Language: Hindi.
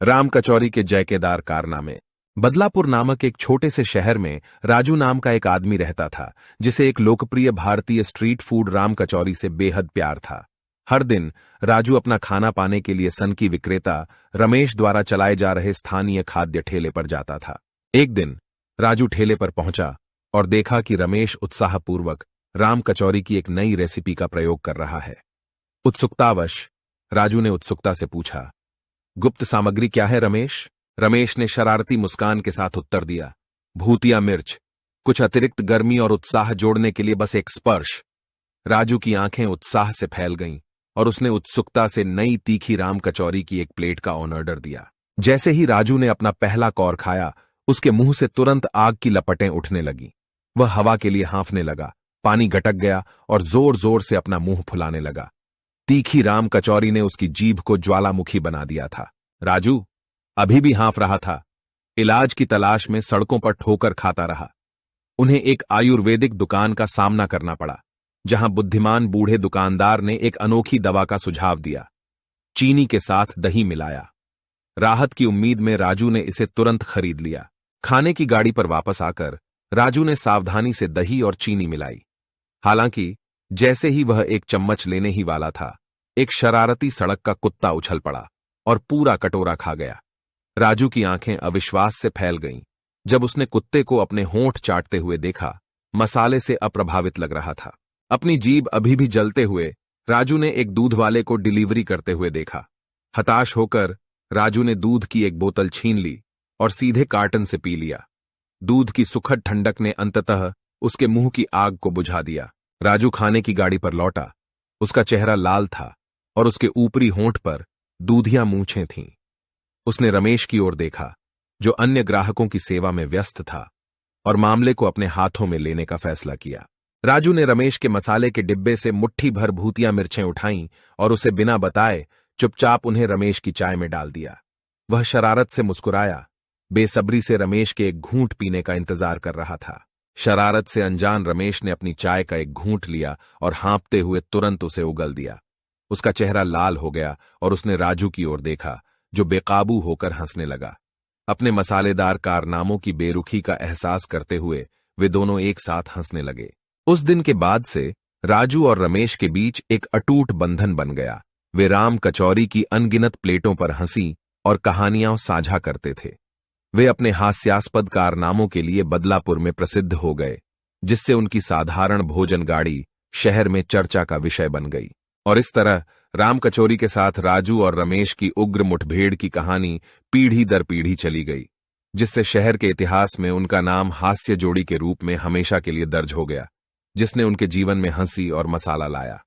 राम कचौरी के जयकेदार कारनामे। बदलापुर नामक एक छोटे से शहर में राजू नाम का एक आदमी रहता था, जिसे एक लोकप्रिय भारतीय स्ट्रीट फूड राम कचौरी से बेहद प्यार था। हर दिन राजू अपना खाना पाने के लिए सनकी विक्रेता रमेश द्वारा चलाए जा रहे स्थानीय खाद्य ठेले पर जाता था। एक दिन राजू ठेले पर पहुंचा और देखा कि रमेश उत्साहपूर्वक राम कचौरी की एक नई रेसिपी का प्रयोग कर रहा है। उत्सुकतावश राजू ने उत्सुकता से पूछा, गुप्त सामग्री क्या है रमेश? रमेश ने शरारती मुस्कान के साथ उत्तर दिया, भूतिया मिर्च, कुछ अतिरिक्त गर्मी और उत्साह जोड़ने के लिए बस एक स्पर्श। राजू की आंखें उत्साह से फैल गईं और उसने उत्सुकता से नई तीखी राम कचौरी की एक प्लेट का ऑर्डर दिया। जैसे ही राजू ने अपना पहला कौर खाया, उसके मुंह से तुरंत आग की लपटें उठने लगीं। वह हवा के लिए हांफने लगा, पानी गटक गया और जोर जोर से अपना मुंह फुलाने लगा। तीखी राम कचौरी ने उसकी जीभ को ज्वालामुखी बना दिया था। राजू अभी भी हाँफ रहा था। इलाज की तलाश में सड़कों पर ठोकर खाता रहा। उन्हें एक आयुर्वेदिक दुकान का सामना करना पड़ा, जहां बुद्धिमान बूढ़े दुकानदार ने एक अनोखी दवा का सुझाव दिया, चीनी के साथ दही मिलाया। राहत की उम्मीद में राजू ने इसे तुरंत खरीद लिया। खाने की गाड़ी पर वापस आकर राजू ने सावधानी से दही और चीनी मिलाई। हालांकि जैसे ही वह एक चम्मच लेने ही वाला था, एक शरारती सड़क का कुत्ता उछल पड़ा और पूरा कटोरा खा गया। राजू की आंखें अविश्वास से फैल गईं जब उसने कुत्ते को अपने होंठ चाटते हुए देखा। मसाले से अप्रभावित लग रहा था। अपनी जीभ अभी भी जलते हुए राजू ने एक दूध वाले को डिलीवरी करते हुए देखा। हताश होकर राजू ने दूध की एक बोतल छीन ली और सीधे कार्टन से पी लिया। दूध की सुखद ठंडक ने अंततः उसके मुंह की आग को बुझा दिया। राजू खाने की गाड़ी पर लौटा। उसका चेहरा लाल था और उसके ऊपरी होंठ पर दूधियां मूंछें थीं। उसने रमेश की ओर देखा, जो अन्य ग्राहकों की सेवा में व्यस्त था, और मामले को अपने हाथों में लेने का फैसला किया। राजू ने रमेश के मसाले के डिब्बे से मुट्ठी भर भूतिया मिर्चें उठाईं और उसे बिना बताए चुपचाप उन्हें रमेश की चाय में डाल दिया। वह शरारत से मुस्कुराया, बेसब्री से रमेश के एक घूंट पीने का इंतजार कर रहा था। शरारत से अनजान रमेश ने अपनी चाय का एक घूंट लिया और हाँफते हुए तुरंत उसे उगल दिया। उसका चेहरा लाल हो गया और उसने राजू की ओर देखा, जो बेकाबू होकर हंसने लगा। अपने मसालेदार कारनामों की बेरुखी का एहसास करते हुए वे दोनों एक साथ हंसने लगे। उस दिन के बाद से राजू और रमेश के बीच एक अटूट बंधन बन गया। वे राम कचौरी की अनगिनत प्लेटों पर हंसी और कहानियां साझा करते थे। वे अपने हास्यास्पद कारनामों के लिए बदलापुर में प्रसिद्ध हो गए, जिससे उनकी साधारण भोजन गाड़ी शहर में चर्चा का विषय बन गई। और इस तरह राम कचौरी के साथ राजू और रमेश की उग्र मुठभेड़ की कहानी पीढ़ी दर पीढ़ी चली गई, जिससे शहर के इतिहास में उनका नाम हास्य जोड़ी के रूप में हमेशा के लिए दर्ज हो गया, जिसने उनके जीवन में हंसी और मसाला लाया।